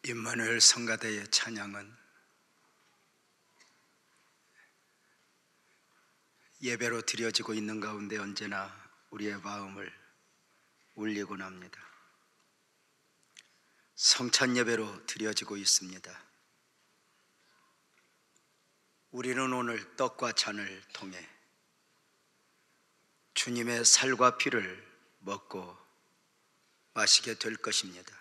임마누엘 성가대의 찬양은 예배로 드려지고 있는 가운데 언제나 우리의 마음을 울리곤 합니다. 성찬 예배로 드려지고 있습니다. 우리는 오늘 떡과 잔을 통해 주님의 살과 피를 먹고 마시게 될 것입니다.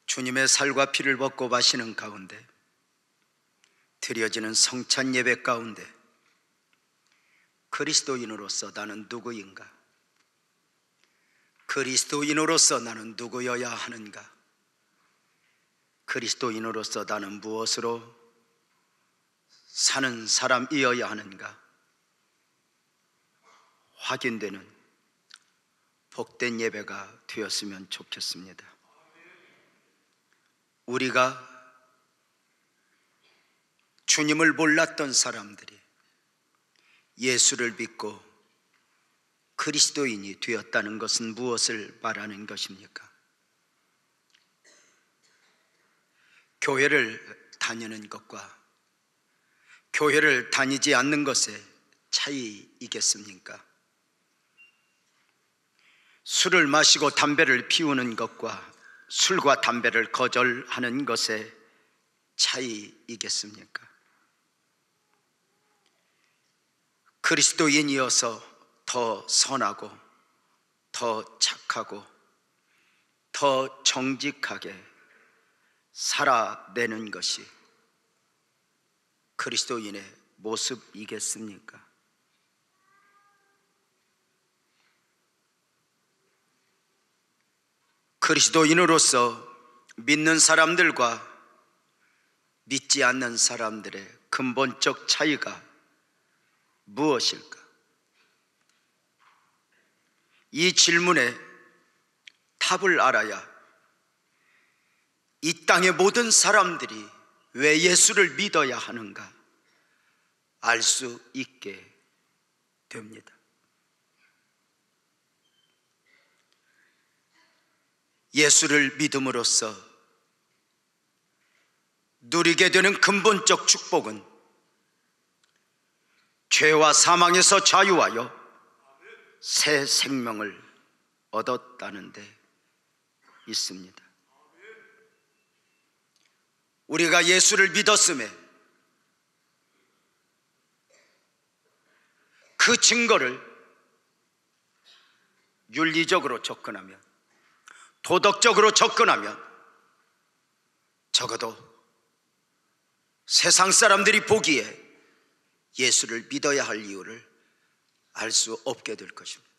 주님의 살과 피를 먹고 마시는 가운데 드려지는 성찬 예배 가운데 그리스도인으로서 나는 누구인가? 그리스도인으로서 나는 누구여야 하는가? 그리스도인으로서 나는 무엇으로 사는 사람이어야 하는가? 확인되는 복된 예배가 되었으면 좋겠습니다. 우리가 주님을 몰랐던 사람들이 예수를 믿고 그리스도인이 되었다는 것은 무엇을 말하는 것입니까? 교회를 다니는 것과 교회를 다니지 않는 것의 차이이겠습니까? 술을 마시고 담배를 피우는 것과 술과 담배를 거절하는 것의 차이이겠습니까? 그리스도인이어서 더 선하고 더 착하고 더 정직하게 살아내는 것이 그리스도인의 모습이겠습니까? 그리스도인으로서 믿는 사람들과 믿지 않는 사람들의 근본적 차이가 무엇일까? 이 질문에 답을 알아야 이 땅의 모든 사람들이 왜 예수를 믿어야 하는가 알 수 있게 됩니다. 예수를 믿음으로써 누리게 되는 근본적 축복은 죄와 사망에서 자유하여 새 생명을 얻었다는 데 있습니다. 우리가 예수를 믿었음에 그 증거를 윤리적으로 접근하면, 도덕적으로 접근하면 적어도 세상 사람들이 보기에 예수를 믿어야 할 이유를 알 수 없게 될 것입니다.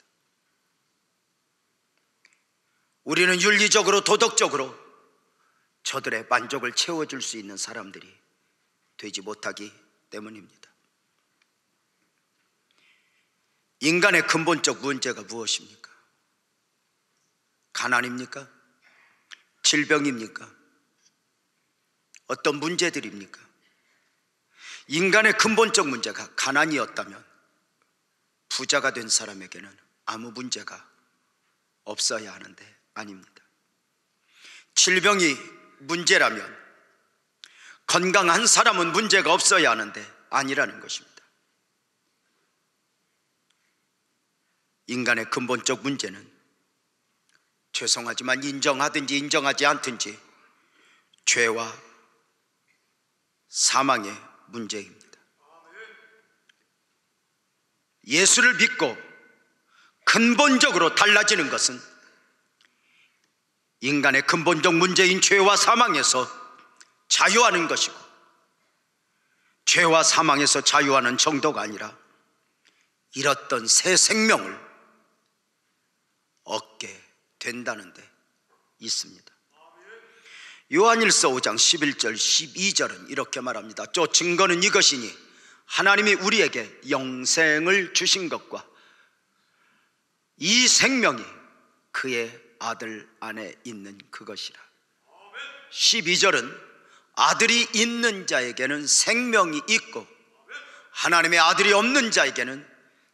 우리는 윤리적으로 도덕적으로 저들의 만족을 채워줄 수 있는 사람들이 되지 못하기 때문입니다. 인간의 근본적 문제가 무엇입니까? 가난입니까? 질병입니까? 어떤 문제들입니까? 인간의 근본적 문제가 가난이었다면 부자가 된 사람에게는 아무 문제가 없어야 하는데 아닙니다. 질병이 문제라면 건강한 사람은 문제가 없어야 하는데 아니라는 것입니다. 인간의 근본적 문제는 죄송하지만 인정하든지 인정하지 않든지 죄와 사망의 문제입니다. 예수를 믿고 근본적으로 달라지는 것은 인간의 근본적 문제인 죄와 사망에서 자유하는 것이고, 죄와 사망에서 자유하는 정도가 아니라 잃었던 새 생명을 얻게 된다는 데 있습니다. 요한일서 5장 11절 12절은 이렇게 말합니다. 저 증거는 이것이니 하나님이 우리에게 영생을 주신 것과 이 생명이 그의 아들 안에 있는 그것이라. 12절은 아들이 있는 자에게는 생명이 있고 하나님의 아들이 없는 자에게는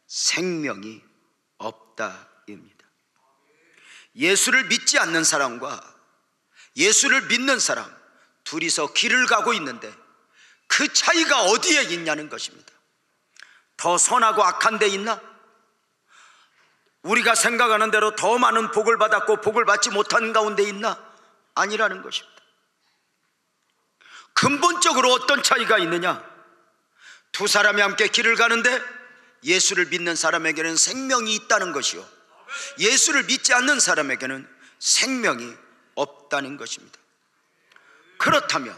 생명이 없다입니다. 예수를 믿지 않는 사람과 예수를 믿는 사람 둘이서 길을 가고 있는데 그 차이가 어디에 있냐는 것입니다. 더 선하고 악한 데 있나? 우리가 생각하는 대로 더 많은 복을 받았고 복을 받지 못한 가운데 있나? 아니라는 것입니다. 근본적으로 어떤 차이가 있느냐? 두 사람이 함께 길을 가는데 예수를 믿는 사람에게는 생명이 있다는 것이요, 예수를 믿지 않는 사람에게는 생명이 없다는 것입니다. 그렇다면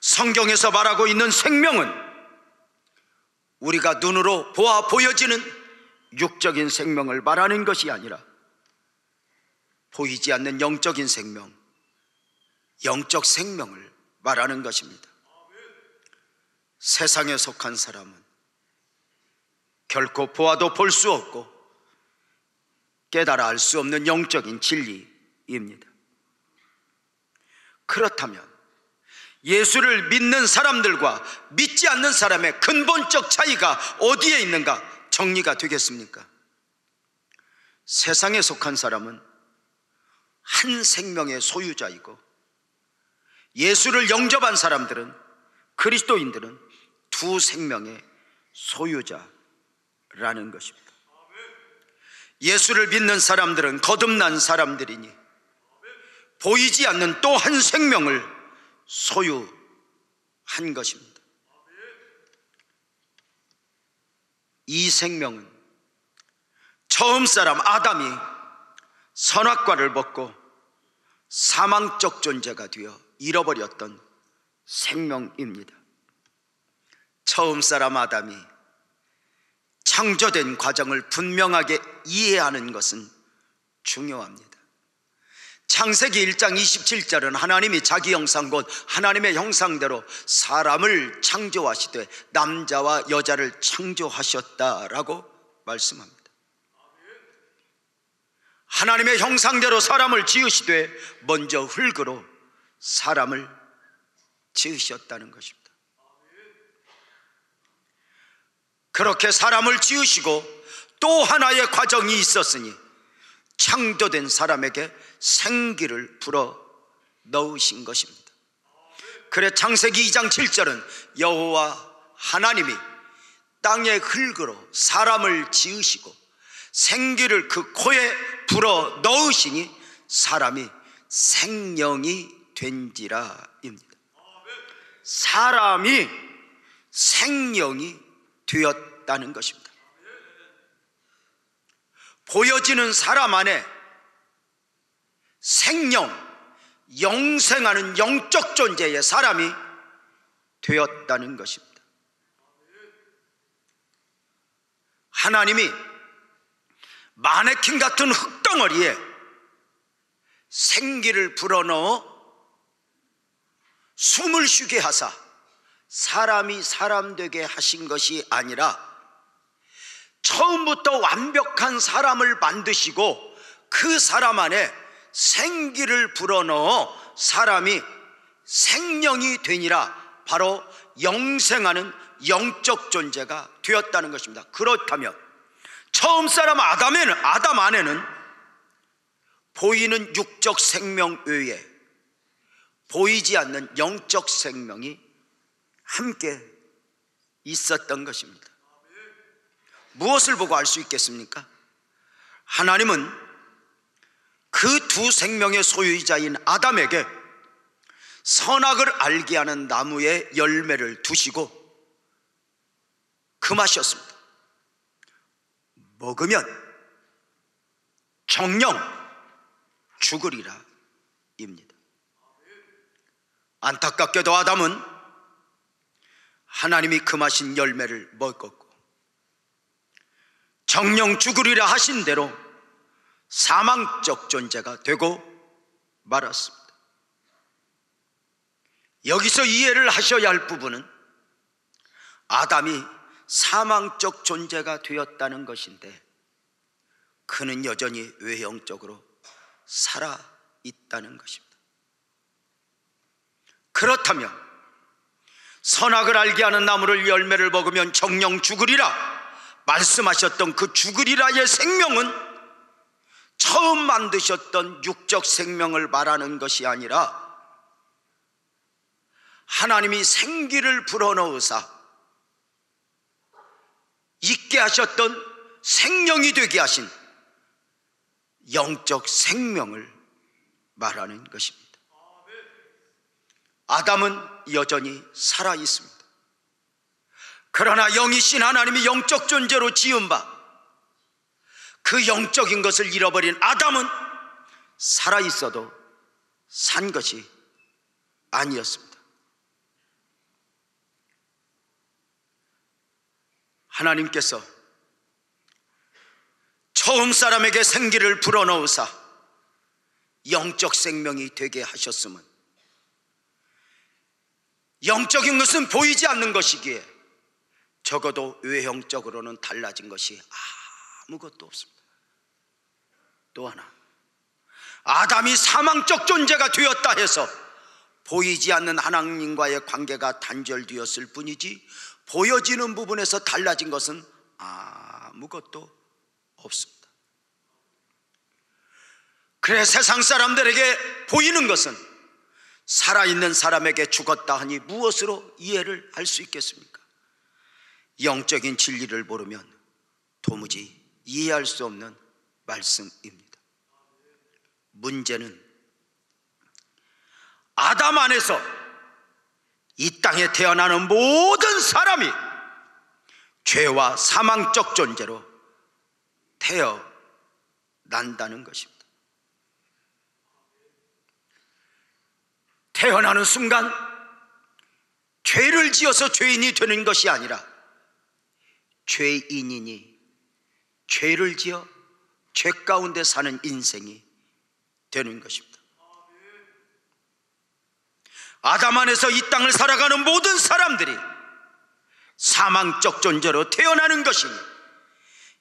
성경에서 말하고 있는 생명은 우리가 눈으로 보여지는 육적인 생명을 말하는 것이 아니라 보이지 않는 영적인 생명, 영적 생명을 말하는 것입니다. 세상에 속한 사람은 결코 보아도 볼 수 없고 깨달아 알 수 없는 영적인 진리입니다. 그렇다면 예수를 믿는 사람들과 믿지 않는 사람의 근본적 차이가 어디에 있는가 정리가 되겠습니까? 세상에 속한 사람은 한 생명의 소유자이고, 예수를 영접한 사람들은, 그리스도인들은 두 생명의 소유자라는 것입니다. 예수를 믿는 사람들은 거듭난 사람들이니 보이지 않는 또 한 생명을 소유한 것입니다. 이 생명은 처음 사람 아담이 선악과를 먹고 사망적 존재가 되어 잃어버렸던 생명입니다. 처음 사람 아담이 창조된 과정을 분명하게 이해하는 것은 중요합니다. 창세기 1장 27절은 하나님이 자기 형상 곧 하나님의 형상대로 사람을 창조하시되 남자와 여자를 창조하셨다라고 말씀합니다. 하나님의 형상대로 사람을 지으시되 먼저 흙으로 사람을 지으셨다는 것입니다. 그렇게 사람을 지으시고 또 하나의 과정이 있었으니 창조된 사람에게 생기를 불어 넣으신 것입니다. 그래 창세기 2장 7절은 여호와 하나님이 땅의 흙으로 사람을 지으시고 생기를 그 코에 불어 넣으시니 사람이 생명이 된지라입니다. 사람이 생명이 되었다는 것입니다. 보여지는 사람 안에 생명, 영생하는 영적 존재의 사람이 되었다는 것입니다. 하나님이 마네킹 같은 흙덩어리에 생기를 불어넣어 숨을 쉬게 하사 사람이 사람 되게 하신 것이 아니라 처음부터 완벽한 사람을 만드시고 그 사람 안에 생기를 불어넣어 사람이 생명이 되니라, 바로 영생하는 영적 존재가 되었다는 것입니다. 그렇다면 처음 사람 아담 안에는 보이는 육적 생명 외에 보이지 않는 영적 생명이 함께 있었던 것입니다. 무엇을 보고 알 수 있겠습니까? 하나님은 그 두 생명의 소유자인 아담에게 선악을 알게 하는 나무의 열매를 두시고 금하셨습니다. 먹으면 정녕 죽으리라 입니다. 안타깝게도 아담은 하나님이 금하신 열매를 먹었고 정녕 죽으리라 하신 대로 사망적 존재가 되고 말았습니다. 여기서 이해를 하셔야 할 부분은 아담이 사망적 존재가 되었다는 것인데 그는 여전히 외형적으로 살아 있다는 것입니다. 그렇다면 선악을 알게 하는 나무를 열매를 먹으면 정녕 죽으리라 말씀하셨던 그 죽으리라의 생명은 처음 만드셨던 육적 생명을 말하는 것이 아니라 하나님이 생기를 불어넣으사 있게 하셨던 생명이 되게 하신 영적 생명을 말하는 것입니다. 아담은 여전히 살아 있습니다. 그러나 영이신 하나님이 영적 존재로 지은 바 그 영적인 것을 잃어버린 아담은 살아 있어도 산 것이 아니었습니다. 하나님께서 처음 사람에게 생기를 불어넣으사 영적 생명이 되게 하셨음은 영적인 것은 보이지 않는 것이기에 적어도 외형적으로는 달라진 것이 아무것도 없습니다. 또 하나, 아담이 사망적 존재가 되었다 해서 보이지 않는 하나님과의 관계가 단절되었을 뿐이지 보여지는 부분에서 달라진 것은 아무것도 없습니다. 그래 세상 사람들에게 보이는 것은 살아있는 사람에게 죽었다 하니 무엇으로 이해를 할 수 있겠습니까? 영적인 진리를 모르면 도무지 이해할 수 없는 말씀입니다. 문제는 아담 안에서 이 땅에 태어나는 모든 사람이 죄와 사망적 존재로 태어난다는 것입니다. 태어나는 순간 죄를 지어서 죄인이 되는 것이 아니라 죄인이니 죄를 지어 죄 가운데 사는 인생이 되는 것입니다. 아담 안에서 이 땅을 살아가는 모든 사람들이 사망적 존재로 태어나는 것이니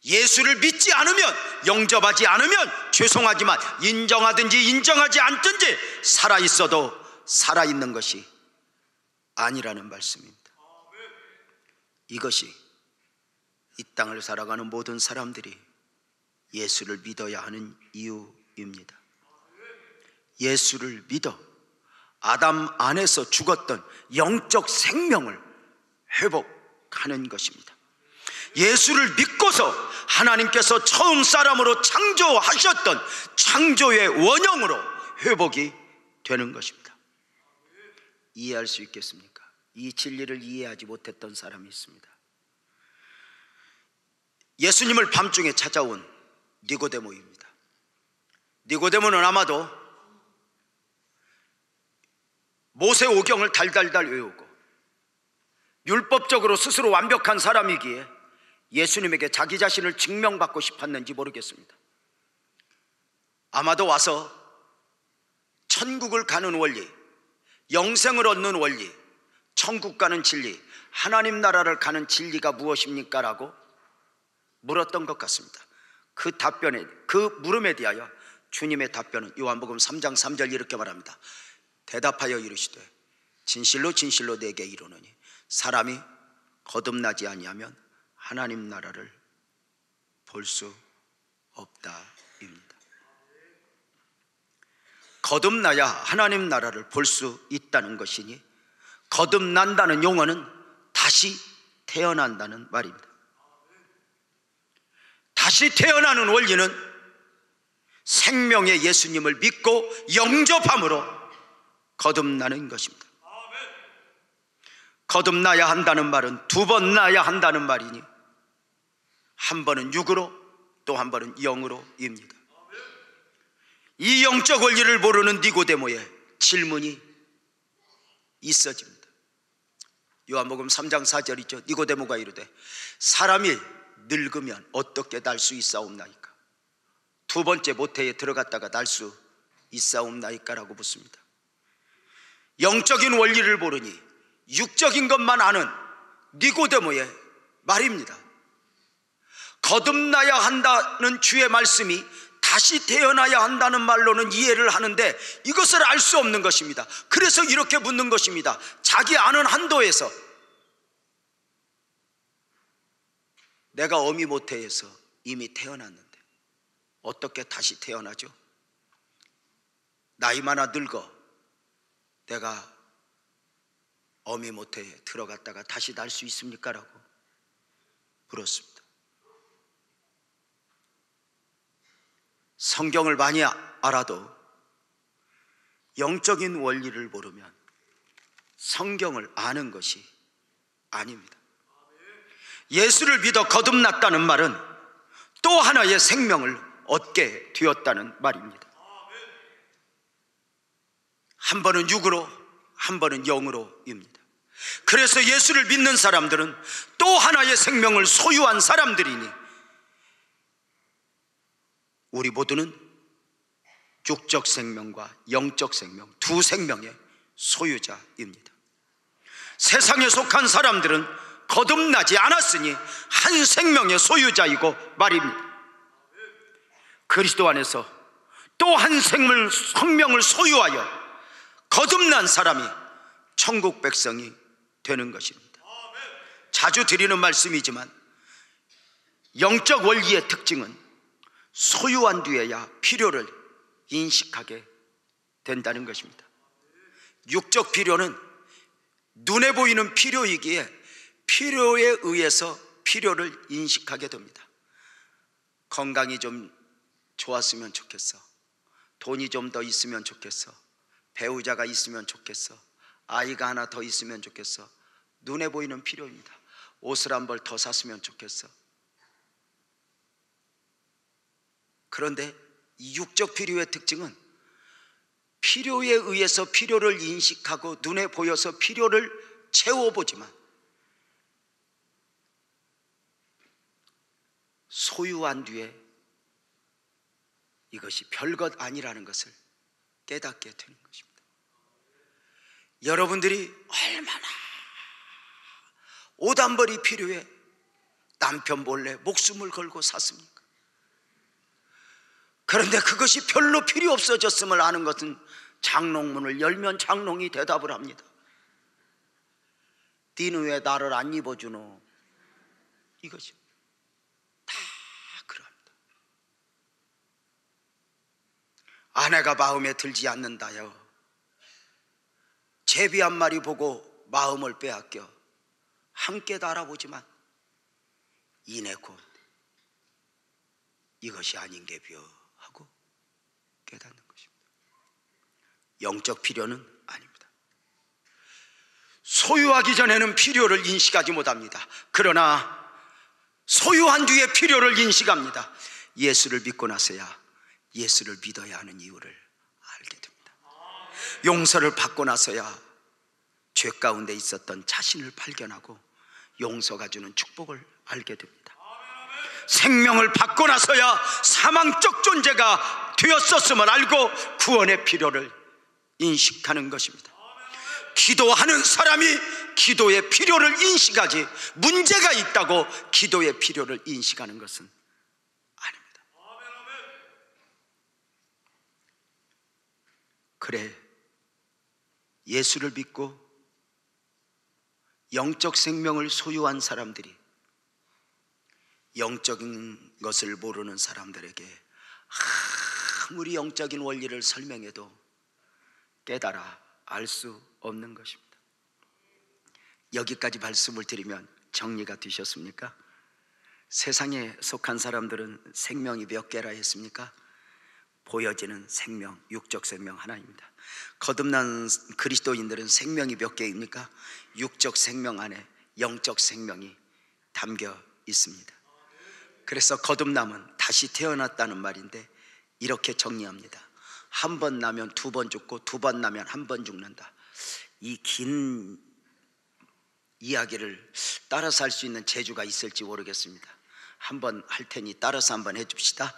예수를 믿지 않으면, 영접하지 않으면 죄송하지만 인정하든지 인정하지 않든지 살아있어도 살아있는 것이 아니라는 말씀입니다. 이것이 이 땅을 살아가는 모든 사람들이 예수를 믿어야 하는 이유입니다. 예수를 믿어 아담 안에서 죽었던 영적 생명을 회복하는 것입니다. 예수를 믿고서 하나님께서 처음 사람으로 창조하셨던 창조의 원형으로 회복이 되는 것입니다. 이해할 수 있겠습니까? 이 진리를 이해하지 못했던 사람이 있습니다. 예수님을 밤중에 찾아온 니고데모입니다. 니고데모는 아마도 모세오경을 달달달 외우고 율법적으로 스스로 완벽한 사람이기에 예수님에게 자기 자신을 증명받고 싶었는지 모르겠습니다. 아마도 와서 천국을 가는 원리, 영생을 얻는 원리, 천국 가는 진리, 하나님 나라를 가는 진리가 무엇입니까? 라고 물었던 것 같습니다. 그 답변에, 그 물음에 대하여 주님의 답변은 요한복음 3장 3절 이렇게 말합니다. 대답하여 이르시되 진실로 진실로 내게 이르노니 사람이 거듭나지 아니하면 하나님 나라를 볼 수 없다입니다. 거듭나야 하나님 나라를 볼 수 있다는 것이니 거듭난다는 용어는 다시 태어난다는 말입니다. 다시 태어나는 원리는 생명의 예수님을 믿고 영접함으로 거듭나는 것입니다. 거듭나야 한다는 말은 두 번 나야 한다는 말이니 한 번은 육으로 또 한 번은 영으로입니다. 이 영적 원리를 모르는 니고데모의 질문이 있어집니다. 요한복음 3장 4절이죠. 니고데모가 이르되 사람이 늙으면 어떻게 날 수 있사옵나이까? 두 번째 모태에 들어갔다가 날 수 있사옵나이까? 라고 묻습니다. 영적인 원리를 모르니 육적인 것만 아는 니고데모의 말입니다. 거듭나야 한다는 주의 말씀이 다시 태어나야 한다는 말로는 이해를 하는데 이것을 알 수 없는 것입니다. 그래서 이렇게 묻는 것입니다. 자기 아는 한도에서 내가 어미 모태에서 이미 태어났는데 어떻게 다시 태어나죠? 나이 많아 늙어 내가 어미 모태에 들어갔다가 다시 날 수 있습니까? 라고 물었습니다. 성경을 많이 알아도 영적인 원리를 모르면 성경을 아는 것이 아닙니다. 예수를 믿어 거듭났다는 말은 또 하나의 생명을 얻게 되었다는 말입니다. 한 번은 육으로, 한 번은 영으로입니다. 그래서 예수를 믿는 사람들은 또 하나의 생명을 소유한 사람들이니 우리 모두는 육적 생명과 영적 생명, 두 생명의 소유자입니다. 세상에 속한 사람들은 거듭나지 않았으니 한 생명의 소유자이고 말입니다. 그리스도 안에서 또 한 생명을 소유하여 거듭난 사람이 천국 백성이 되는 것입니다. 자주 드리는 말씀이지만 영적 원리의 특징은 소유한 뒤에야 필요를 인식하게 된다는 것입니다. 육적 필요는 눈에 보이는 필요이기에 필요에 의해서 필요를 인식하게 됩니다. 건강이 좀 좋았으면 좋겠어. 돈이 좀 더 있으면 좋겠어. 배우자가 있으면 좋겠어. 아이가 하나 더 있으면 좋겠어. 눈에 보이는 필요입니다. 옷을 한 벌 더 샀으면 좋겠어. 그런데 이 육적 필요의 특징은 필요에 의해서 필요를 인식하고 눈에 보여서 필요를 채워보지만 소유한 뒤에 이것이 별것 아니라는 것을 깨닫게 되는 것입니다. 여러분들이 얼마나 옷 한 벌이 필요해 남편 몰래 목숨을 걸고 샀습니까? 그런데 그것이 별로 필요 없어졌음을 아는 것은 장롱문을 열면 장롱이 대답을 합니다. 니는 왜 나를 안 입어주노? 이것이 다 그럽니다. 아내가 마음에 들지 않는다요. 제비 한 마리 보고 마음을 빼앗겨 함께 알아보지만 이내 곧 이것이 아닌 게 비어 하고 깨닫는 것입니다. 영적 필요는 아닙니다. 소유하기 전에는 필요를 인식하지 못합니다. 그러나 소유한 뒤에 필요를 인식합니다. 예수를 믿고 나서야 예수를 믿어야 하는 이유를 알게 됩니다. 용서를 받고 나서야 죄 가운데 있었던 자신을 발견하고 용서가 주는 축복을 알게 됩니다. 생명을 받고 나서야 사망적 존재가 되었었음을 알고 구원의 필요를 인식하는 것입니다. 기도하는 사람이 기도의 필요를 인식하지 문제가 있다고 기도의 필요를 인식하는 것은 아닙니다. 그래, 예수를 믿고 영적 생명을 소유한 사람들이 영적인 것을 모르는 사람들에게 아무리 영적인 원리를 설명해도 깨달아 알 수 없는 것입니다. 여기까지 말씀을 드리면 정리가 되셨습니까? 세상에 속한 사람들은 생명이 몇 개라 했습니까? 보여지는 생명, 육적 생명 하나입니다. 거듭난 그리스도인들은 생명이 몇 개입니까? 육적 생명 안에 영적 생명이 담겨 있습니다. 그래서 거듭남은 다시 태어났다는 말인데 이렇게 정리합니다. 한 번 나면 두 번 죽고 두 번 나면 한 번 죽는다. 이 긴 이야기를 따라서 할 수 있는 재주가 있을지 모르겠습니다. 한번 할 테니 따라서 한번 해줍시다.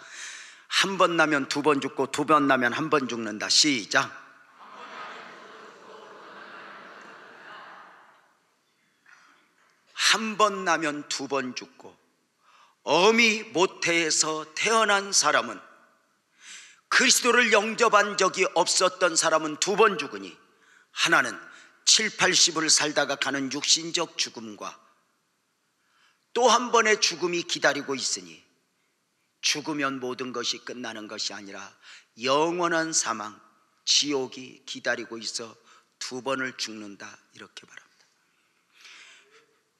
한 번 나면 두 번 죽고 두 번 나면 한 번 죽는다. 시작. 한 번 나면 두 번 죽고 어미 모태에서 태어난 사람은 그리스도를 영접한 적이 없었던 사람은 두 번 죽으니 하나는 7, 80을 살다가 가는 육신적 죽음과 또 한 번의 죽음이 기다리고 있으니 죽으면 모든 것이 끝나는 것이 아니라 영원한 사망, 지옥이 기다리고 있어 두 번을 죽는다, 이렇게 말합니다.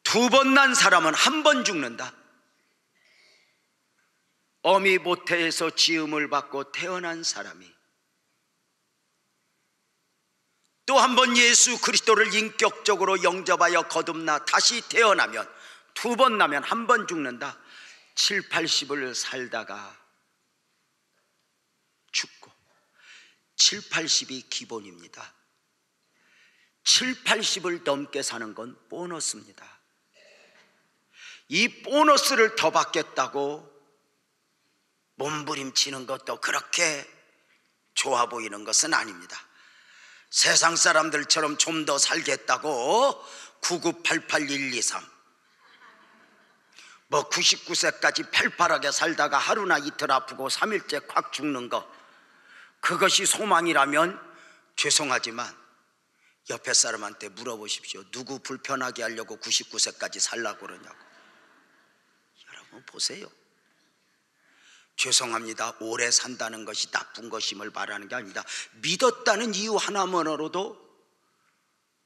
두 번 난 사람은 한 번 죽는다. 어미 모태에서 지음을 받고 태어난 사람이 또 한 번 예수 그리스도를 인격적으로 영접하여 거듭나 다시 태어나면, 두 번 나면 한 번 죽는다. 7, 80을 살다가 죽고, 7, 80이 기본입니다. 7, 80을 넘게 사는 건 보너스입니다. 이 보너스를 더 받겠다고 몸부림치는 것도 그렇게 좋아 보이는 것은 아닙니다. 세상 사람들처럼 좀 더 살겠다고 9988123 뭐 99세까지 팔팔하게 살다가 하루나 이틀 아프고 3일째 콱 죽는 거, 그것이 소망이라면 죄송하지만 옆에 사람한테 물어보십시오. 누구 불편하게 하려고 99세까지 살라고 그러냐고. 여러분 보세요. 죄송합니다. 오래 산다는 것이 나쁜 것임을 말하는 게 아닙니다. 믿었다는 이유 하나만으로도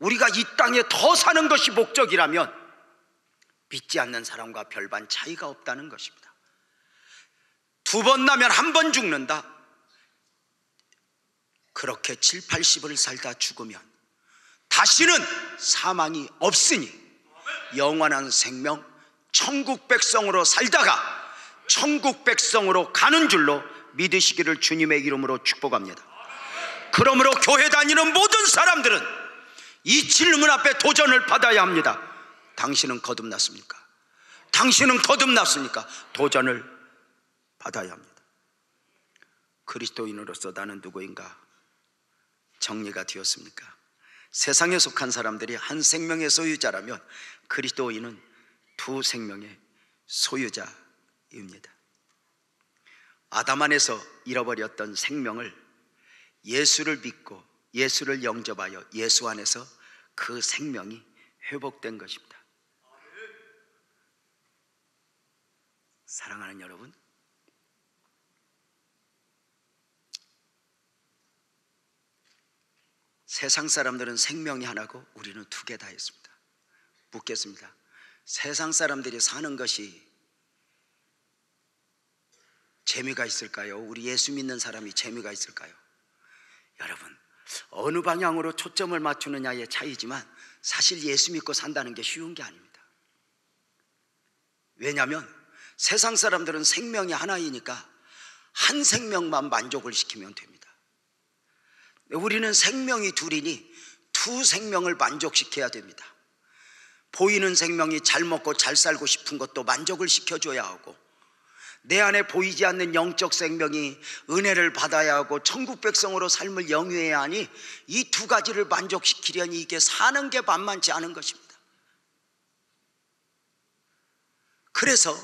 우리가 이 땅에 더 사는 것이 목적이라면 믿지 않는 사람과 별반 차이가 없다는 것입니다. 두 번 나면 한 번 죽는다. 그렇게 7, 80을 살다 죽으면 다시는 사망이 없으니 영원한 생명, 천국 백성으로 살다가 천국 백성으로 가는 줄로 믿으시기를 주님의 이름으로 축복합니다. 그러므로 교회 다니는 모든 사람들은 이 질문 앞에 도전을 받아야 합니다. 당신은 거듭났습니까? 당신은 거듭났습니까? 도전을 받아야 합니다. 그리스도인으로서 나는 누구인가 정리가 되었습니까? 세상에 속한 사람들이 한 생명의 소유자라면 그리스도인은 두 생명의 소유자입니다. 아담 안에서 잃어버렸던 생명을 예수를 믿고 예수를 영접하여 예수 안에서 그 생명이 회복된 것입니다. 사랑하는 여러분, 세상 사람들은 생명이 하나고 우리는 두 개 다 했습니다. 묻겠습니다. 세상 사람들이 사는 것이 재미가 있을까요? 우리 예수 믿는 사람이 재미가 있을까요? 여러분, 어느 방향으로 초점을 맞추느냐의 차이지만 사실 예수 믿고 산다는 게 쉬운 게 아닙니다. 왜냐하면 세상 사람들은 생명이 하나이니까 한 생명만 만족을 시키면 됩니다. 우리는 생명이 둘이니 두 생명을 만족시켜야 됩니다. 보이는 생명이 잘 먹고 잘 살고 싶은 것도 만족을 시켜줘야 하고, 내 안에 보이지 않는 영적 생명이 은혜를 받아야 하고 천국 백성으로 삶을 영위해야 하니 이 두 가지를 만족시키려니 이게 사는 게 만만치 않은 것입니다. 그래서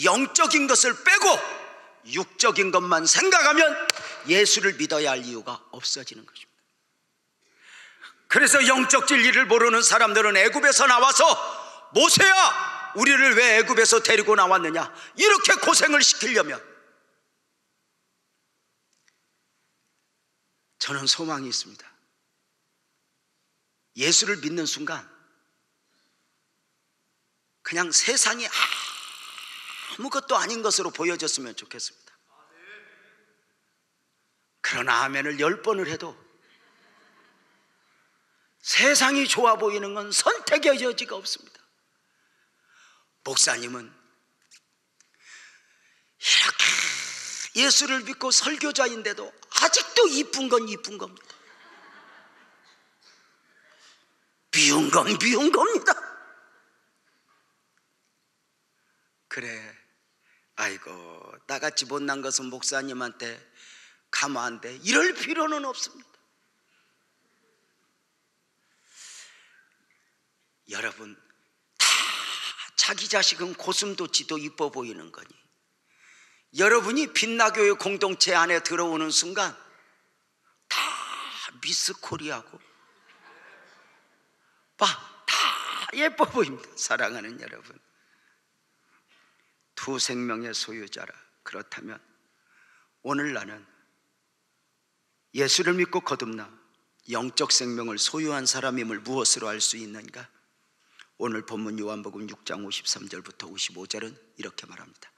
영적인 것을 빼고 육적인 것만 생각하면 예수를 믿어야 할 이유가 없어지는 것입니다. 그래서 영적 진리를 모르는 사람들은 애굽에서 나와서 모세야, 우리를 왜 애굽에서 데리고 나왔느냐, 이렇게 고생을 시키려면, 저는 소망이 있습니다. 예수를 믿는 순간 그냥 세상이 아무것도 아닌 것으로 보여졌으면 좋겠습니다. 그러나 아멘을 10번을 해도 세상이 좋아 보이는 건 선택의 여지가 없습니다. 목사님은 이렇게 예수를 믿고 설교자인데도 아직도 이쁜 건 이쁜 겁니다. 미운 건 미운 겁니다. 그래, 아이고 나같이 못난 것은 목사님한테 가면 안 돼, 이럴 필요는 없습니다. 여러분, 다 자기 자식은 고슴도치도 이뻐 보이는 거니 여러분이 빛나교회 공동체 안에 들어오는 순간 다 미스 코리아고 다 예뻐 보입니다. 사랑하는 여러분, 두 생명의 소유자라. 그렇다면 오늘 나는 예수를 믿고 거듭나 영적 생명을 소유한 사람임을 무엇으로 알 수 있는가? 오늘 본문 요한복음 6장 53절부터 55절은 이렇게 말합니다.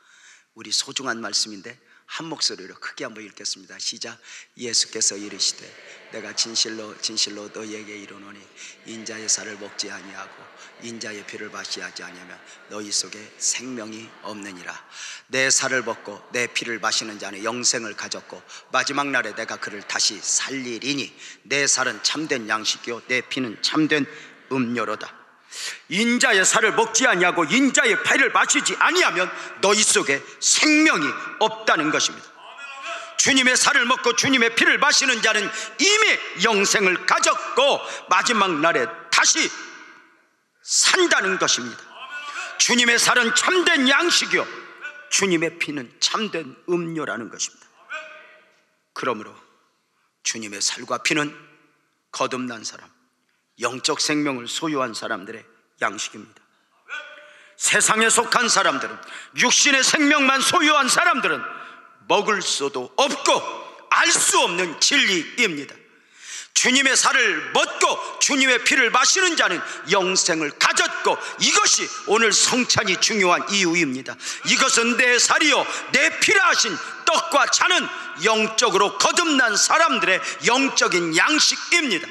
우리 소중한 말씀인데 한 목소리로 크게 한번 읽겠습니다. 시작. 예수께서 이르시되 내가 진실로 진실로 너희에게 이르노니 인자의 살을 먹지 아니하고 인자의 피를 마시지 아니하면 너희 속에 생명이 없느니라. 내 살을 먹고 내 피를 마시는 자는 영생을 가졌고 마지막 날에 내가 그를 다시 살리리니 내 살은 참된 양식이요 내 피는 참된 음료로다. 인자의 살을 먹지 아니하고 인자의 피를 마시지 아니하면 너희 속에 생명이 없다는 것입니다. 주님의 살을 먹고 주님의 피를 마시는 자는 이미 영생을 가졌고 마지막 날에 다시 산다는 것입니다. 주님의 살은 참된 양식이요 주님의 피는 참된 음료라는 것입니다. 그러므로 주님의 살과 피는 거듭난 사람, 영적 생명을 소유한 사람들의 양식입니다. 세상에 속한 사람들은, 육신의 생명만 소유한 사람들은 먹을 수도 없고 알 수 없는 진리입니다. 주님의 살을 먹고 주님의 피를 마시는 자는 영생을 가졌고, 이것이 오늘 성찬이 중요한 이유입니다. 이것은 내 살이요 내 피라 하신 떡과 잔은 영적으로 거듭난 사람들의 영적인 양식입니다.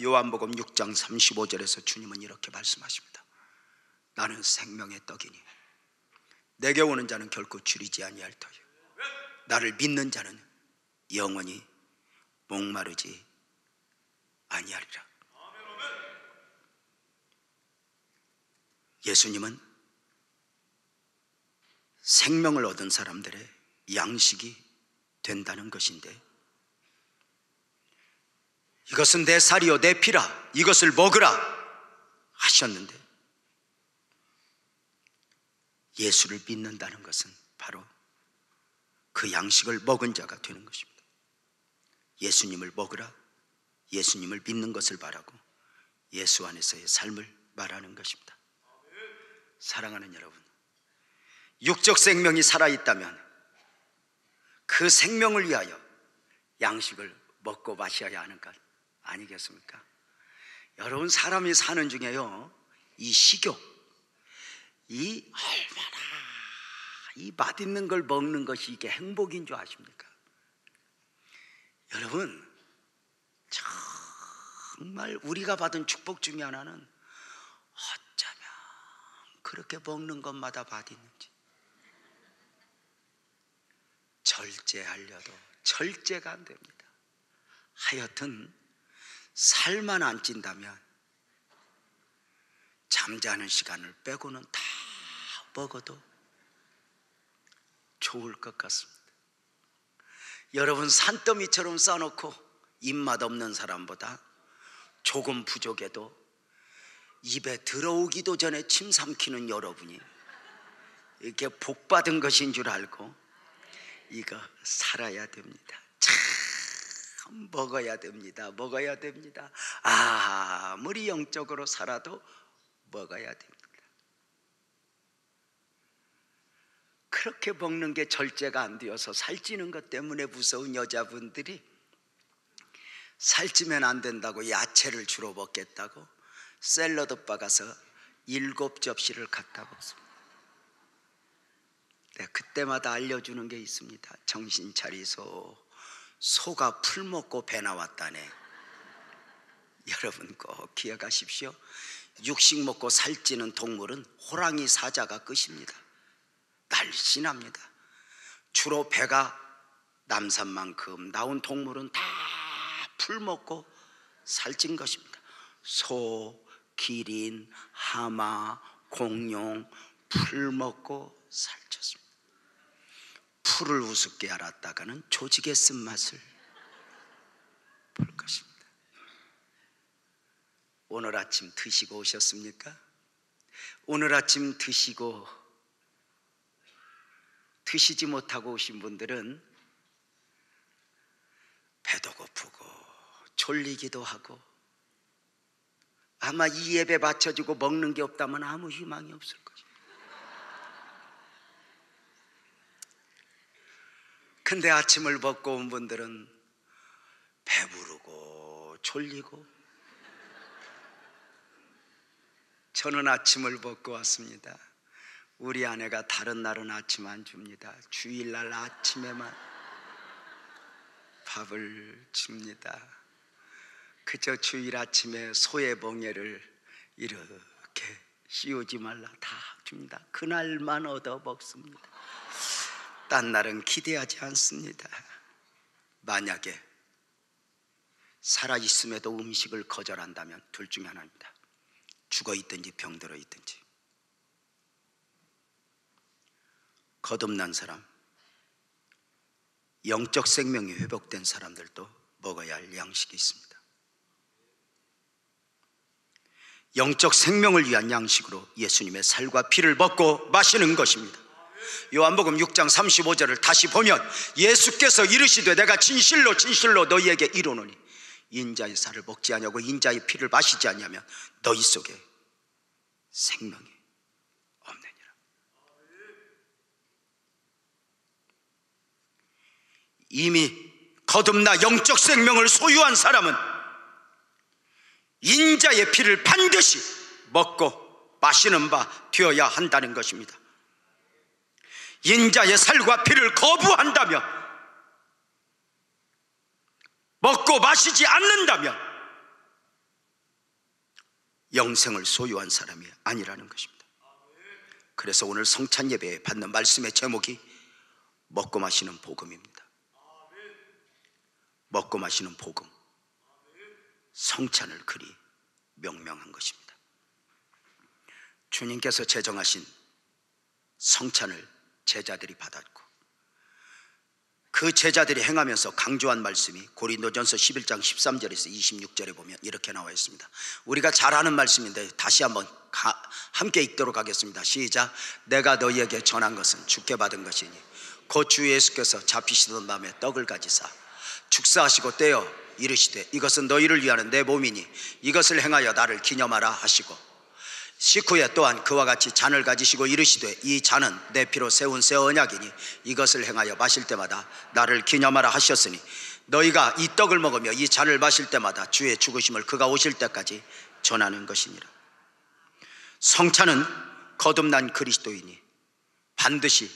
요한복음 6장 35절에서 주님은 이렇게 말씀하십니다. 나는 생명의 떡이니 내게 오는 자는 결코 줄이지 아니할 터요 나를 믿는 자는 영원히 목마르지 아니하리라. 예수님은 생명을 얻은 사람들의 양식이 된다는 것인데, 이것은 내 살이요 내 피라, 이것을 먹으라 하셨는데, 예수를 믿는다는 것은 바로 그 양식을 먹은 자가 되는 것입니다. 예수님을 먹으라, 예수님을 믿는 것을 말하고 예수 안에서의 삶을 말하는 것입니다. 사랑하는 여러분, 육적 생명이 살아있다면 그 생명을 위하여 양식을 먹고 마셔야 하는 것 아니겠습니까? 여러분, 사람이 사는 중에요, 이 식욕, 이 얼마나 이 맛있는 걸 먹는 것이 이게 행복인 줄 아십니까? 여러분, 정말 우리가 받은 축복 중에 하나는 어쩌면 그렇게 먹는 것마다 맛있는지 절제하려도 절제가 안 됩니다. 하여튼 살만 안 찐다면 잠자는 시간을 빼고는 다 먹어도 좋을 것 같습니다. 여러분, 산더미처럼 싸놓고 입맛 없는 사람보다 조금 부족해도 입에 들어오기도 전에 침 삼키는 여러분이 이렇게 복받은 것인 줄 알고 이거 살아야 됩니다. 참 먹어야 됩니다. 먹어야 됩니다. 아무리 영적으로 살아도 먹어야 됩니다. 그렇게 먹는 게 절제가 안 되어서 살찌는 것 때문에 무서운 여자분들이 살찌면 안 된다고 야채를 주로 먹겠다고 샐러드 바 가서 7접시를 갖다 먹습니다. 내가 그때마다 알려주는 게 있습니다. 정신 차리소. 소가 풀 먹고 배 나왔다네. 여러분 꼭 기억하십시오. 육식 먹고 살찌는 동물은 호랑이, 사자가 끝입니다. 날씬합니다. 주로 배가 남산만큼 나온 동물은 다 풀 먹고 살찐 것입니다. 소, 기린, 하마, 공룡 풀 먹고 살쪘습니다. 풀을 우습게 알았다가는 조직의 쓴맛을 볼 것입니다. 오늘 아침 드시고 오셨습니까? 오늘 아침 드시지 못하고 오신 분들은 배도 고프고 졸리기도 하고 아마 이 예배 맞춰주고 먹는 게 없다면 아무 희망이 없을 것입니다. 근데 아침을 먹고 온 분들은 배부르고 졸리고, 저는 아침을 먹고 왔습니다. 우리 아내가 다른 날은 아침 안 줍니다. 주일날 아침에만 밥을 줍니다. 그저 주일 아침에 소의 멍에를 이렇게 씌우지 말라 다 줍니다. 그날만 얻어 먹습니다. 딴 날은 기대하지 않습니다. 만약에 살아있음에도 음식을 거절한다면 둘 중에 하나입니다. 죽어 있든지 병들어 있든지. 거듭난 사람, 영적 생명이 회복된 사람들도 먹어야 할 양식이 있습니다. 영적 생명을 위한 양식으로 예수님의 살과 피를 먹고 마시는 것입니다. 요한복음 6장 35절을 다시 보면 예수께서 이르시되 내가 진실로 진실로 너희에게 이르노니 인자의 살을 먹지 아니하고 인자의 피를 마시지 아니하면 너희 속에 생명이 없느니라. 이미 거듭나 영적 생명을 소유한 사람은 인자의 피를 반드시 먹고 마시는 바 되어야 한다는 것입니다. 인자의 살과 피를 거부한다면, 먹고 마시지 않는다면 영생을 소유한 사람이 아니라는 것입니다. 그래서 오늘 성찬 예배에 받는 말씀의 제목이 먹고 마시는 복음입니다. 먹고 마시는 복음, 성찬을 그리 명명한 것입니다. 주님께서 제정하신 성찬을 제자들이 받았고 그 제자들이 행하면서 강조한 말씀이 고린도전서 11장 13절에서 26절에 보면 이렇게 나와 있습니다. 우리가 잘 아는 말씀인데 다시 한번 함께 읽도록 하겠습니다. 시작. 내가 너희에게 전한 것은 주께 받은 것이니 곧 주 예수께서 잡히시던 밤에 떡을 가지사 축사하시고 떼어 이르시되 이것은 너희를 위하는 내 몸이니 이것을 행하여 나를 기념하라 하시고 식후에 또한 그와 같이 잔을 가지시고 이르시되 이 잔은 내 피로 세운 새 언약이니 이것을 행하여 마실 때마다 나를 기념하라 하셨으니 너희가 이 떡을 먹으며 이 잔을 마실 때마다 주의 죽으심을 그가 오실 때까지 전하는 것이니라. 성찬은 거듭난 그리스도인이 반드시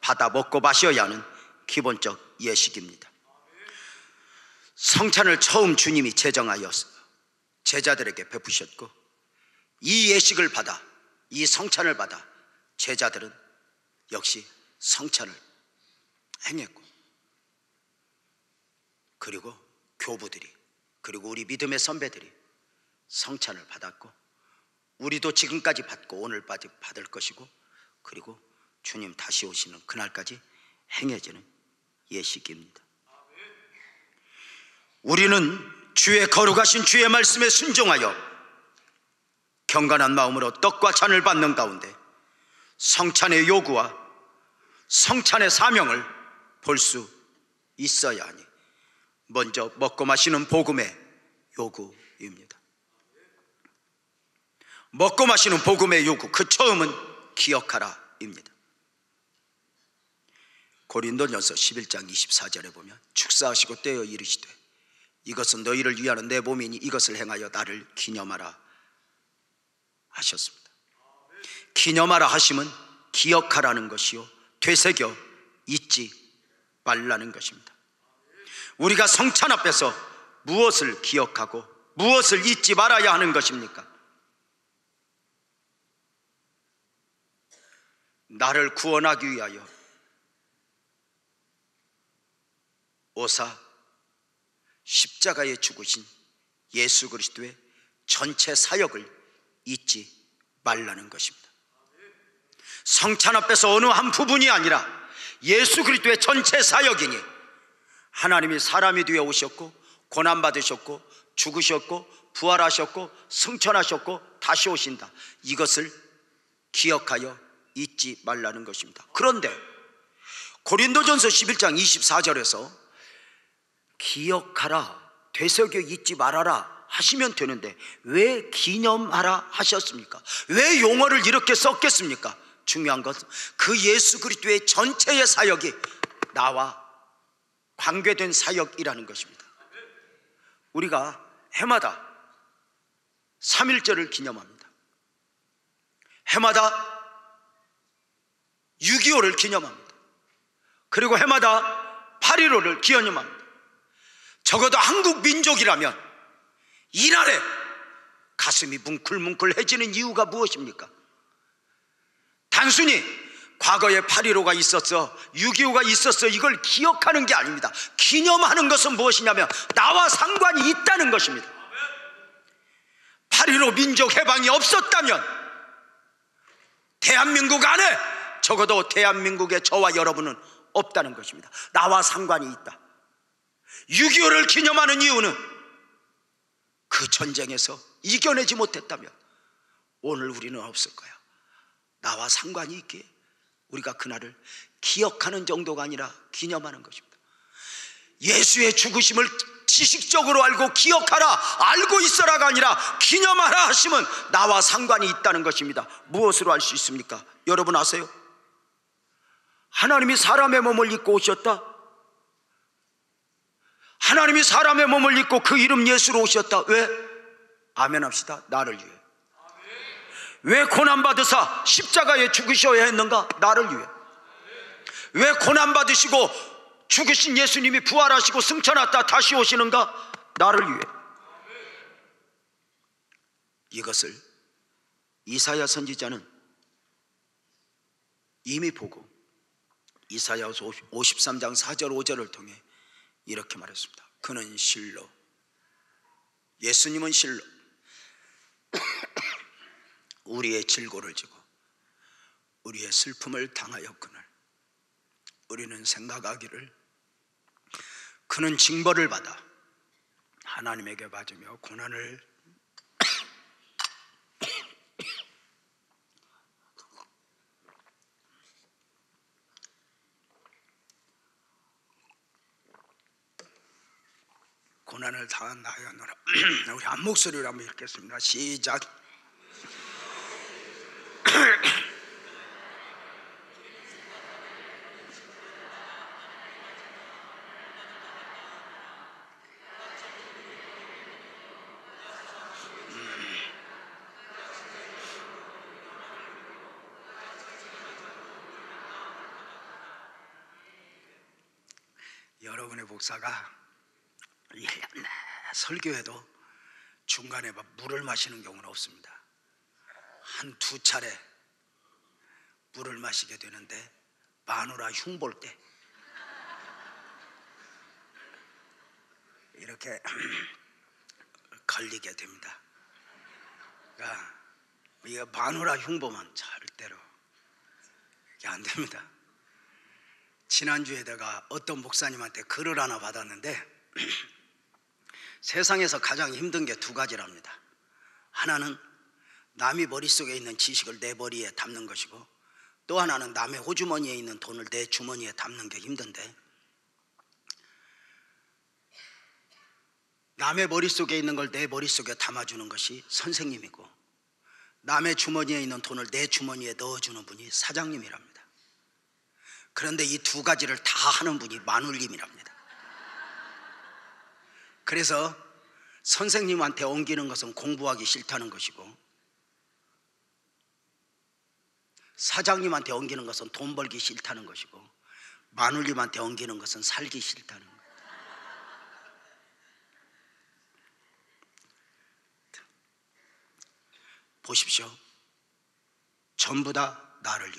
받아 먹고 마셔야 하는 기본적 예식입니다. 성찬을 처음 주님이 제정하여 제자들에게 베푸셨고 이 예식을 받아, 이 성찬을 받아 제자들은 역시 성찬을 행했고, 그리고 교부들이, 그리고 우리 믿음의 선배들이 성찬을 받았고 우리도 지금까지 받고 오늘까지 받을 것이고, 그리고 주님 다시 오시는 그날까지 행해지는 예식입니다. 우리는 주의 거룩하신 주의 말씀에 순종하여 경건한 마음으로 떡과 잔을 받는 가운데 성찬의 요구와 성찬의 사명을 볼 수 있어야 하니 먼저 먹고 마시는 복음의 요구입니다. 먹고 마시는 복음의 요구, 그 처음은 기억하라입니다. 고린도전서 11장 24절에 보면 축사하시고 떼어 이르시되 이것은 너희를 위하는 내 몸이니 이것을 행하여 나를 기념하라 하셨습니다. 기념하라 하심은 기억하라는 것이요 되새겨 잊지 말라는 것입니다. 우리가 성찬 앞에서 무엇을 기억하고 무엇을 잊지 말아야 하는 것입니까? 나를 구원하기 위하여 오사 십자가에 죽으신 예수 그리스도의 전체 사역을 잊지 말라는 것입니다. 성찬 앞에서 어느 한 부분이 아니라 예수 그리스도의 전체 사역이니 하나님이 사람이 되어 오셨고 고난받으셨고 죽으셨고 부활하셨고 승천하셨고 다시 오신다, 이것을 기억하여 잊지 말라는 것입니다. 그런데 고린도전서 11장 24절에서 기억하라, 되새겨 잊지 말아라 하시면 되는데 왜 기념하라 하셨습니까? 왜 용어를 이렇게 썼겠습니까? 중요한 것은 그 예수 그리스도의 전체의 사역이 나와 관계된 사역이라는 것입니다. 우리가 해마다 3.1절을 기념합니다. 해마다 6.25를 기념합니다. 그리고 해마다 8.15를 기념합니다. 적어도 한국 민족이라면 이날에 가슴이 뭉클뭉클해지는 이유가 무엇입니까? 단순히 과거에 8.15가 있었어, 6.25가 있었어, 이걸 기억하는 게 아닙니다. 기념하는 것은 무엇이냐면 나와 상관이 있다는 것입니다. 8.15 민족 해방이 없었다면 대한민국 안에 적어도 대한민국의 저와 여러분은 없다는 것입니다. 나와 상관이 있다. 6.25를 기념하는 이유는 그 전쟁에서 이겨내지 못했다면 오늘 우리는 없을 거야. 나와 상관이 있기에 우리가 그날을 기억하는 정도가 아니라 기념하는 것입니다. 예수의 죽으심을 지식적으로 알고 기억하라, 알고 있어라가 아니라 기념하라 하시면 나와 상관이 있다는 것입니다. 무엇으로 알 수 있습니까? 여러분 아세요? 하나님이 사람의 몸을 입고 오셨다. 하나님이 사람의 몸을 입고 그 이름 예수로 오셨다. 왜? 아멘 합시다. 나를 위해. 왜 고난받으사 십자가에 죽으셔야 했는가? 나를 위해. 왜 고난받으시고 죽으신 예수님이 부활하시고 승천했다 다시 오시는가? 나를 위해. 이것을 이사야 선지자는 이미 보고 이사야서 53장 4절 5절을 통해 이렇게 말했습니다. 그는 실로, 예수님은 실로 우리의 질고를 지고 우리의 슬픔을 당하였거늘 우리는 생각하기를 그는 징벌을 받아 하나님에게 받으며 고난을 당하였노라. 우리 한 목소리로 한번 읽겠습니다. 시작. 여러분의 목사가 1년 내 설교해도 중간에 막 물을 마시는 경우는 없습니다. 한 두 차례 물을 마시게 되는데 마누라 흉볼 때 이렇게 걸리게 됩니다. 그러니까 이게 마누라 흉보면 절대로 이게 안 됩니다. 지난주에 내가 어떤 목사님한테 글을 하나 받았는데 세상에서 가장 힘든 게 두 가지랍니다. 하나는 남이 머릿속에 있는 지식을 내 머리에 담는 것이고 또 하나는 남의 호주머니에 있는 돈을 내 주머니에 담는 게 힘든데 남의 머릿속에 있는 걸 내 머릿속에 담아주는 것이 선생님이고 남의 주머니에 있는 돈을 내 주머니에 넣어주는 분이 사장님이랍니다. 그런데 이 두 가지를 다 하는 분이 마눌님이랍니다. 그래서 선생님한테 옮기는 것은 공부하기 싫다는 것이고 사장님한테 옮기는 것은 돈 벌기 싫다는 것이고 마눌님한테 옮기는 것은 살기 싫다는 거예요. 보십시오. 전부 다 나를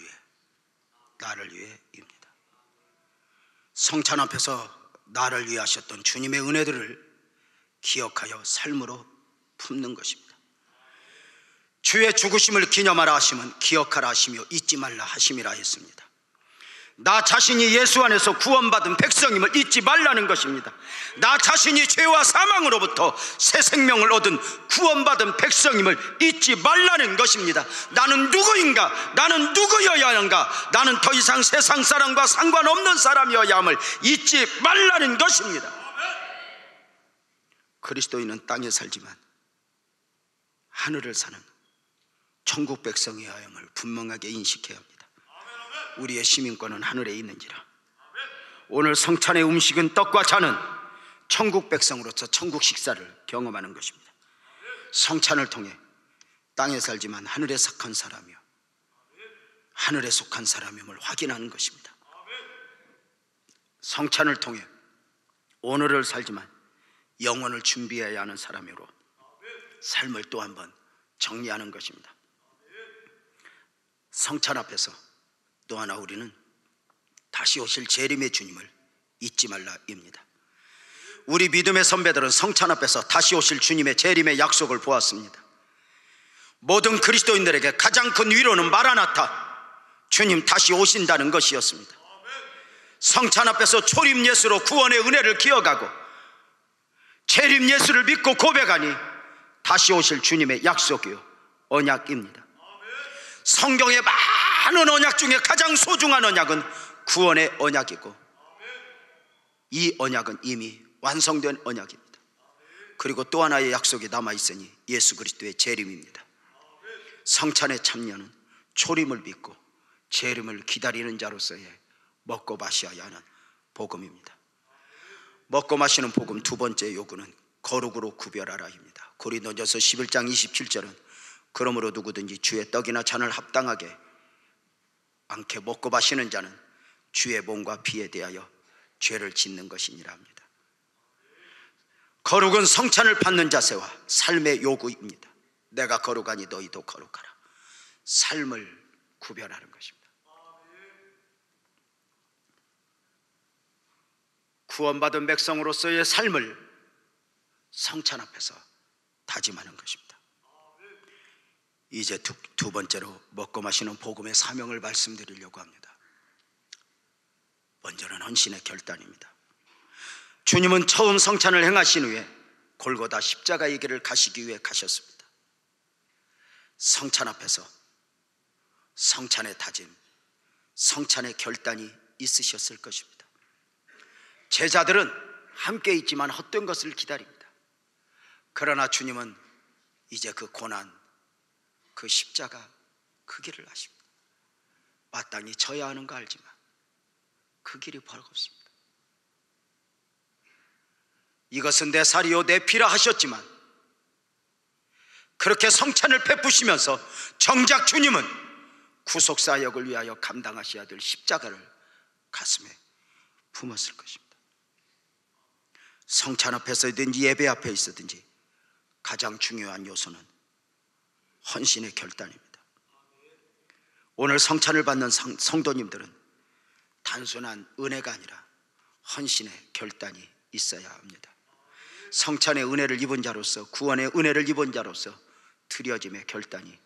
위해입니다. 성찬 앞에서 나를 위해 하셨던 주님의 은혜들을 기억하여 삶으로 품는 것입니다. 주의 죽으심을 기념하라 하시면 기억하라 하시며 잊지 말라 하심이라 했습니다. 나 자신이 예수 안에서 구원받은 백성임을 잊지 말라는 것입니다. 나 자신이 죄와 사망으로부터 새 생명을 얻은 구원받은 백성임을 잊지 말라는 것입니다. 나는 누구인가? 나는 누구여야 하는가? 나는 더 이상 세상 사람과 상관없는 사람이어야 함을 잊지 말라는 것입니다. 그리스도인은 땅에 살지만 하늘을 사는 천국 백성이어야 함을 분명하게 인식해야 합니다. 우리의 시민권은 하늘에 있는지라 오늘 성찬의 음식은 떡과 잔은 천국 백성으로서 천국 식사를 경험하는 것입니다. 성찬을 통해 땅에 살지만 하늘에 속한 사람이요 하늘에 속한 사람임을 확인하는 것입니다. 성찬을 통해 오늘을 살지만 영혼을 준비해야 하는 사람으로 삶을 또 한번 정리하는 것입니다. 성찬 앞에서 또 하나 우리는 다시 오실 재림의 주님을 잊지 말라입니다. 우리 믿음의 선배들은 성찬 앞에서 다시 오실 주님의 재림의 약속을 보았습니다. 모든 그리스도인들에게 가장 큰 위로는 마라나타, 주님 다시 오신다는 것이었습니다. 성찬 앞에서 초림 예수로 구원의 은혜를 기억하고 재림 예수를 믿고 고백하니 다시 오실 주님의 약속이요 언약입니다. 성경의 많은 언약 중에 가장 소중한 언약은 구원의 언약이고 이 언약은 이미 완성된 언약입니다. 그리고 또 하나의 약속이 남아있으니 예수 그리스도의 재림입니다. 성찬의 참여는 초림을 믿고 재림을 기다리는 자로서의 먹고 마셔야 하는 복음입니다. 먹고 마시는 복음 두 번째 요구는 거룩으로 구별하라입니다. 고린도전서 11장 27절은 그러므로 누구든지 주의 떡이나 잔을 합당하게 않게 먹고 마시는 자는 주의 몸과 피에 대하여 죄를 짓는 것이니라 합니다. 거룩은 성찬을 받는 자세와 삶의 요구입니다. 내가 거룩하니 너희도 거룩하라. 삶을 구별하는 것입니다. 구원받은 백성으로서의 삶을 성찬 앞에서 다짐하는 것입니다. 이제 두 번째로 먹고 마시는 복음의 사명을 말씀드리려고 합니다. 먼저는 헌신의 결단입니다. 주님은 처음 성찬을 행하신 후에 골고다 십자가의 길을 가시기 위해 가셨습니다. 성찬 앞에서 성찬의 다짐, 성찬의 결단이 있으셨을 것입니다. 제자들은 함께 있지만 헛된 것을 기다립니다. 그러나 주님은 이제 그 고난, 그 십자가 그 길을 아십니다. 마땅히 져야 하는 거 알지만 그 길이 버겁습니다. 이것은 내 살이요 내 피라 하셨지만 그렇게 성찬을 베푸시면서 정작 주님은 구속사역을 위하여 감당하셔야 될 십자가를 가슴에 품었을 것입니다. 성찬 앞에서든지 예배 앞에 있었든지 가장 중요한 요소는 헌신의 결단입니다. 오늘 성찬을 받는 성도님들은 단순한 은혜가 아니라 헌신의 결단이 있어야 합니다. 성찬의 은혜를 입은 자로서, 구원의 은혜를 입은 자로서 드려짐의 결단이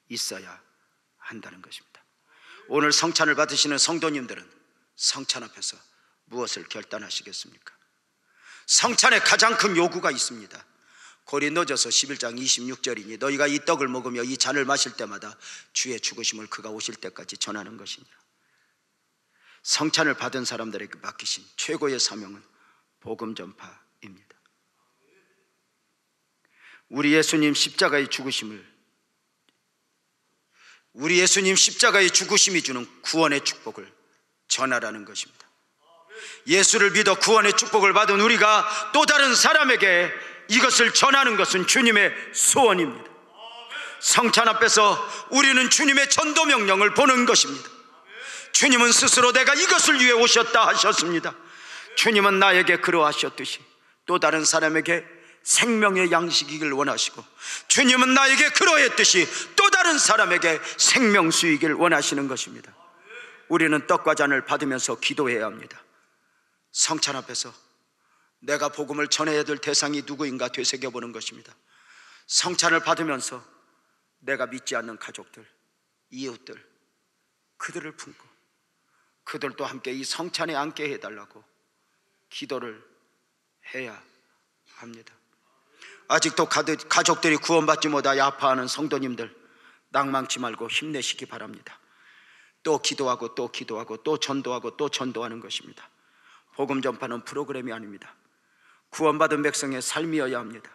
있어야 한다는 것입니다. 오늘 성찬을 받으시는 성도님들은 성찬 앞에서 무엇을 결단하시겠습니까? 성찬에 가장 큰 요구가 있습니다. 고린도전서 11장 26절이니 너희가 이 떡을 먹으며 이 잔을 마실 때마다 주의 죽으심을 그가 오실 때까지 전하는 것이니라. 성찬을 받은 사람들에게 맡기신 최고의 사명은 복음 전파입니다. 우리 예수님 십자가의 죽으심이 주는 구원의 축복을 전하라는 것입니다. 예수를 믿어 구원의 축복을 받은 우리가 또 다른 사람에게 이것을 전하는 것은 주님의 소원입니다. 성찬 앞에서 우리는 주님의 전도 명령을 보는 것입니다. 주님은 스스로 내가 이것을 위해 오셨다 하셨습니다. 주님은 나에게 그러하셨듯이 또 다른 사람에게 생명의 양식이길 원하시고, 주님은 나에게 그러했듯이 또 다른 사람에게 생명수이길 원하시는 것입니다. 우리는 떡과 잔을 받으면서 기도해야 합니다. 성찬 앞에서 내가 복음을 전해야 될 대상이 누구인가 되새겨보는 것입니다. 성찬을 받으면서 내가 믿지 않는 가족들, 이웃들, 그들을 품고 그들도 함께 이 성찬에 앉게 해달라고 기도를 해야 합니다. 아직도 가족들이 구원받지 못하여 아파하는 성도님들, 낭망치 말고 힘내시기 바랍니다. 또 기도하고 또 기도하고 또 전도하고 또 전도하는 것입니다. 복음 전파는 프로그램이 아닙니다. 구원받은 백성의 삶이어야 합니다.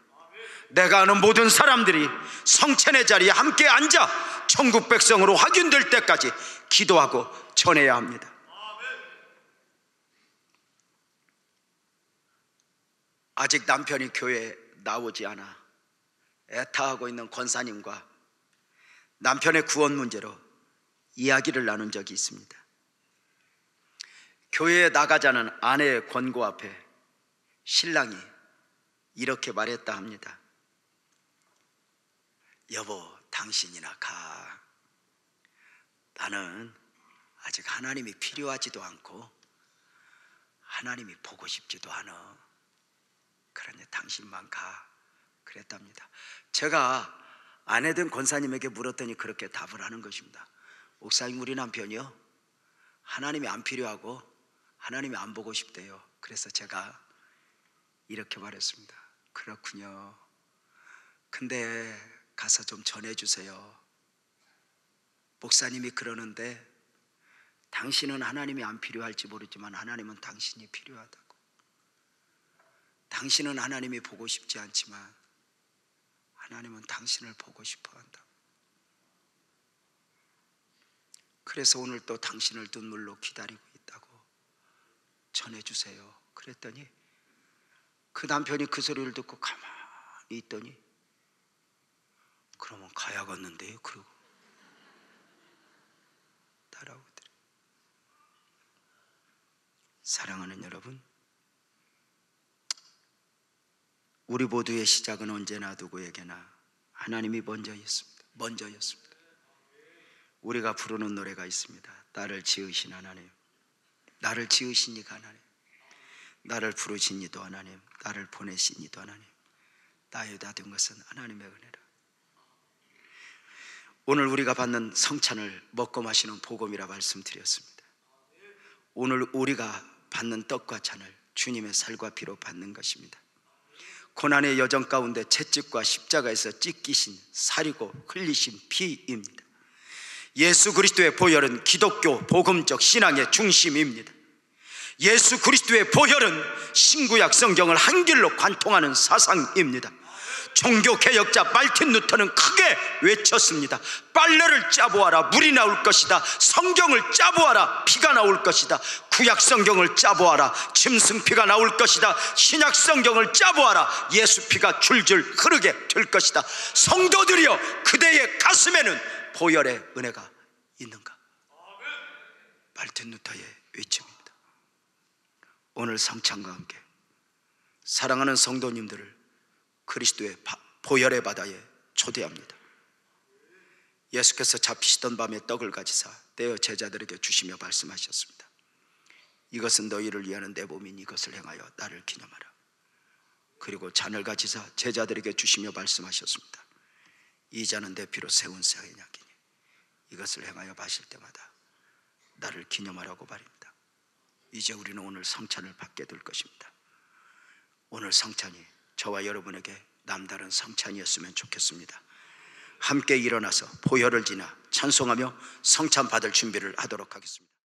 내가 아는 모든 사람들이 성찬의 자리에 함께 앉아 천국 백성으로 확인될 때까지 기도하고 전해야 합니다. 아직 남편이 교회에 나오지 않아 애타하고 있는 권사님과 남편의 구원 문제로 이야기를 나눈 적이 있습니다. 교회에 나가자는 아내의 권고 앞에 신랑이 이렇게 말했다 합니다. 여보, 당신이나 가. 나는 아직 하나님이 필요하지도 않고 하나님이 보고 싶지도 않아. 그러니 당신만 가. 그랬답니다. 제가 아내된 권사님에게 물었더니 그렇게 답을 하는 것입니다. 목사님, 우리 남편이요, 하나님이 안 필요하고 하나님이 안 보고 싶대요. 그래서 제가 이렇게 말했습니다. 그렇군요. 근데 가서 좀 전해주세요. 목사님이 그러는데 당신은 하나님이 안 필요할지 모르지만 하나님은 당신이 필요하다고. 당신은 하나님이 보고 싶지 않지만 하나님은 당신을 보고 싶어 한다고. 그래서 오늘 또 당신을 눈물로 기다리고 있다고 전해주세요. 그랬더니 그 남편이 그 소리를 듣고 가만히 있더니 그러면 가야겠는데요? 그러고 따라오더래요. 사랑하는 여러분, 우리 모두의 시작은 언제나 누구에게나 하나님이 먼저였습니다. 우리가 부르는 노래가 있습니다. 나를 지으신 하나님, 나를 지으신 이가 하나님, 나를 부르신 이도 하나님, 나를 보내신 이도 하나님, 나의 다 된 것은 하나님의 은혜라. 오늘 우리가 받는 성찬을 먹고 마시는 복음이라 말씀드렸습니다. 오늘 우리가 받는 떡과 잔을 주님의 살과 피로 받는 것입니다. 고난의 여정 가운데 채찍과 십자가에서 찢기신 살이고 흘리신 피입니다. 예수 그리스도의 보혈은 기독교 복음적 신앙의 중심입니다. 예수 그리스도의 보혈은 신구약 성경을 한 길로 관통하는 사상입니다. 종교개혁자 말틴 루터는 크게 외쳤습니다. 빨래를 짜보아라, 물이 나올 것이다. 성경을 짜보아라, 피가 나올 것이다. 구약 성경을 짜보아라, 짐승피가 나올 것이다. 신약 성경을 짜보아라, 예수 피가 줄줄 흐르게 될 것이다. 성도들이여, 그대의 가슴에는 보혈의 은혜가 있는가? 말틴 루터의 외침입니다. 오늘 성찬과 함께 사랑하는 성도님들을 그리스도의 보혈의 바다에 초대합니다. 예수께서 잡히시던 밤에 떡을 가지사 떼어 제자들에게 주시며 말씀하셨습니다. 이것은 너희를 위하는 내 몸이니 이것을 행하여 나를 기념하라. 그리고 잔을 가지사 제자들에게 주시며 말씀하셨습니다. 이 잔은 내 피로 세운 새 언약이니 이것을 행하여 마실 때마다 나를 기념하라고 말입니다. 이제 우리는 오늘 성찬을 받게 될 것입니다. 오늘 성찬이 저와 여러분에게 남다른 성찬이었으면 좋겠습니다. 함께 일어나서 보혈을 지나 찬송하며 성찬 받을 준비를 하도록 하겠습니다.